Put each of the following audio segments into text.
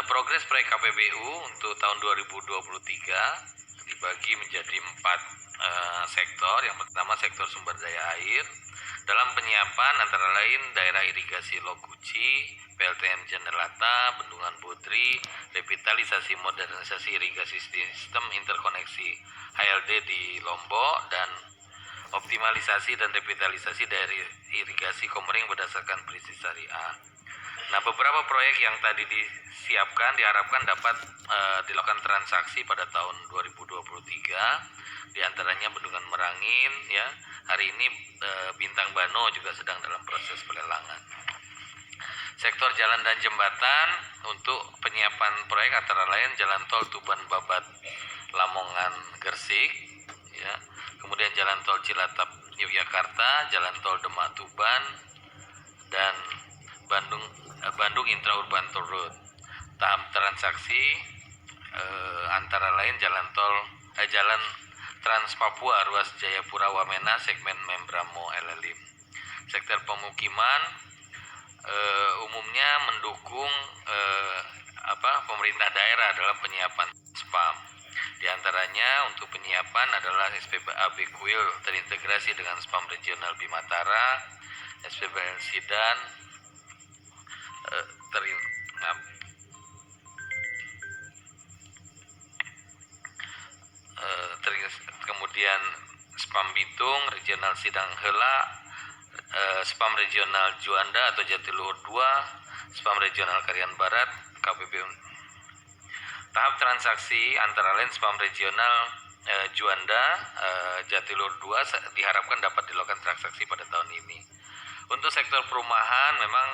Progres proyek KPBU untuk tahun 2023 dibagi menjadi 4 sektor. Yang pertama sektor sumber daya air. Dalam penyiapan antara lain daerah irigasi Lokuci, PLTM Jendelata, Bendungan Putri, revitalisasi modernisasi irigasi sistem interkoneksi HLD di Lombok, dan optimalisasi dan revitalisasi daerah irigasi Komering berdasarkan prinsip syariah. Nah, beberapa proyek yang tadi disiapkan diharapkan dapat dilakukan transaksi pada tahun 2023. Di antaranya Bendungan Merangin, ya. Hari ini Bintang Bano juga sedang dalam proses pelelangan. Sektor jalan dan jembatan untuk penyiapan proyek antara lain Jalan Tol Tuban Babat Lamongan Gersik, ya. Kemudian Jalan Tol Cilatap Yogyakarta, Jalan Tol Demak Tuban, dan Bandung Intraurban Toll Road. Tahap transaksi antara lain Jalan Trans Papua ruas Jayapura Wamena segmen Membramo Elelim. Sektor pemukiman umumnya mendukung pemerintah daerah dalam penyiapan SPAM. Di antaranya untuk penyiapan adalah SPBA Bekuil terintegrasi dengan SPAM Regional Bimatara, SPBL Sidan, kemudian SPAM Bitung, Regional Sidang Hela, SPAM Regional Juanda atau Jatiluhur 2, SPAM Regional Karian Barat, KPBU. Tahap transaksi antara lain SPAM Regional Juanda, Jatiluhur 2 diharapkan dapat dilakukan transaksi pada tahun ini. Untuk sektor perumahan memang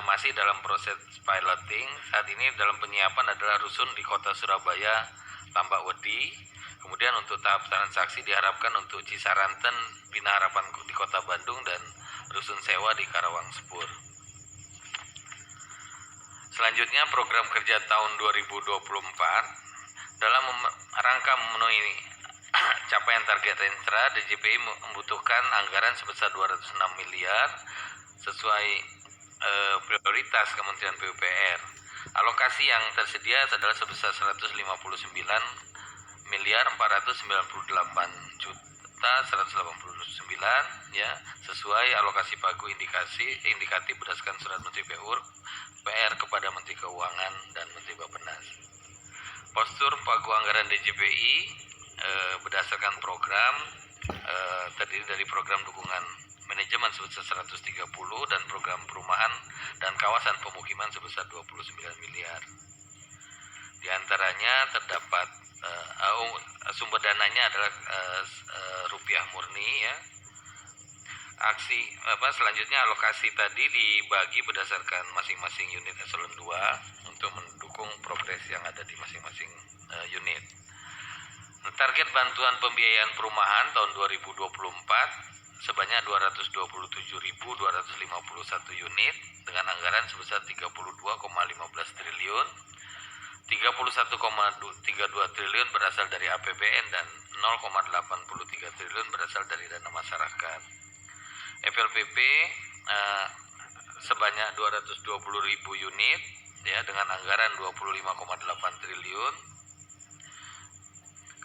masih dalam proses piloting. Saat ini dalam penyiapan adalah rusun di Kota Surabaya, Tambak Wedi. Kemudian untuk tahap transaksi diharapkan untuk Cisaranten, Bina Harapan di Kota Bandung, dan rusun sewa di Karawang Sepur. Selanjutnya program kerja tahun 2024. Dalam rangka memenuhi capaian target Renstra, DJPI membutuhkan anggaran sebesar 206 miliar sesuai prioritas Kementerian PUPR. Alokasi yang tersedia adalah sebesar 159.498.189, ya, sesuai alokasi pagu indikatif berdasarkan surat Menteri PUPR kepada Menteri Keuangan dan Menteri Bappenas. Postur pagu anggaran DJPI berdasarkan program terdiri dari program dukungan manajemen sebesar 130 dan program perumahan dan kawasan pemukiman sebesar 29 miliar. Di antaranya terdapat sumber dananya adalah rupiah murni, ya. Selanjutnya alokasi tadi dibagi berdasarkan masing-masing unit eselon 2 untuk mendukung progres yang ada di masing-masing unit. Target bantuan pembiayaan perumahan tahun 2024 sebanyak 227.251 unit dengan anggaran sebesar 32,15 triliun. 31,32 triliun berasal dari APBN dan 0,83 triliun berasal dari dana masyarakat. FLPP sebanyak 220.000 unit, ya, dengan anggaran 25,8 triliun.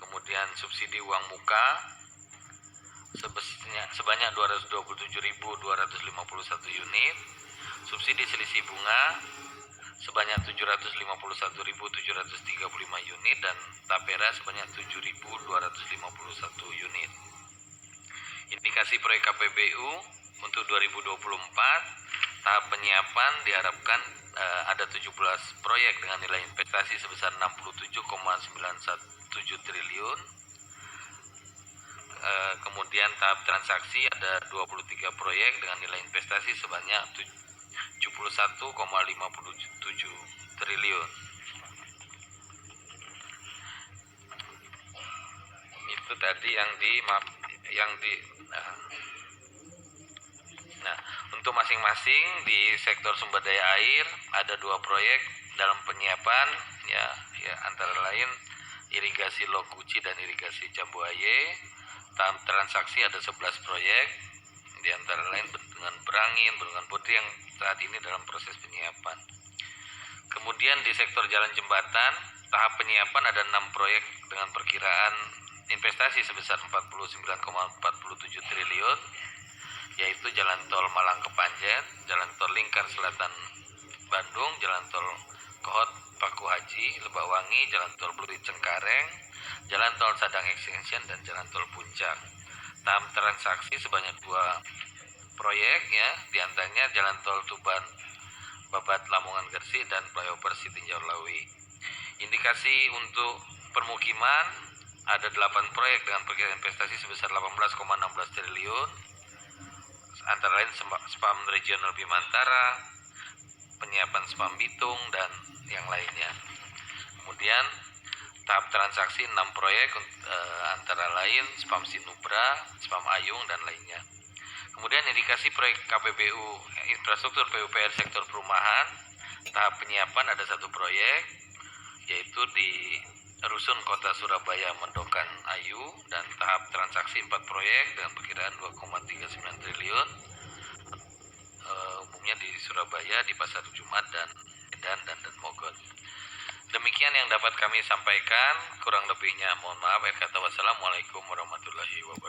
Kemudian subsidi uang muka sebanyak 227.251 unit, subsidi selisih bunga sebanyak 751.735 unit, dan tapera sebanyak 7.251 unit. Indikasi proyek KPBU untuk 2024, tahap penyiapan diharapkan ada 17 proyek dengan nilai investasi sebesar 67,917 triliun. Kemudian tahap transaksi ada 23 proyek dengan nilai investasi sebanyak 71,57 triliun. Itu tadi Nah, untuk masing-masing di sektor sumber daya air ada 2 proyek dalam penyiapan, ya antara lain irigasi Lokuci dan irigasi Jambuaye. Tahap transaksi ada 11 proyek, di antara lain Bendungan Berangin, Bendungan Putri yang saat ini dalam proses penyiapan. Kemudian Kemudian di sektor jalan jembatan, tahap penyiapan ada 6 proyek dengan perkiraan investasi sebesar 49,47 triliun, yaitu Jalan Tol Malang ke Panjen, Jalan Tol Lingkar Selatan Bandung, Jalan Tol Kohot Paku Haji Lebakwangi, Jalan Tol Pluit Cengkareng, Jalan Tol Sadang Extension, dan Jalan Tol Puncak. Tahap transaksi sebanyak 2 proyek ya, diantaranya Jalan Tol Tuban Babat Lamongan Gresik dan Flyover Sitinjau Lawi. Indikasi untuk permukiman ada 8 proyek dengan perkiraan investasi sebesar 18,16 triliun, antara lain Spam Regional Bimantara, penyiapan Spam Bitung, dan yang lainnya. Kemudian tahap transaksi 6 proyek antara lain Spam Sinubra, Spam Ayung, dan lainnya. Kemudian indikasi proyek KPBU infrastruktur PUPR sektor perumahan, tahap penyiapan ada 1 proyek, yaitu di Rusun Kota Surabaya Mendokan Ayu, dan tahap transaksi 4 proyek dengan perkiraan 2,39 triliun, umumnya di Surabaya, di Pasar Jumat, dan Medan, dan Mogot. Demikian yang dapat kami sampaikan, kurang lebihnya mohon maaf. Wassalamualaikum warahmatullahi wabarakatuh.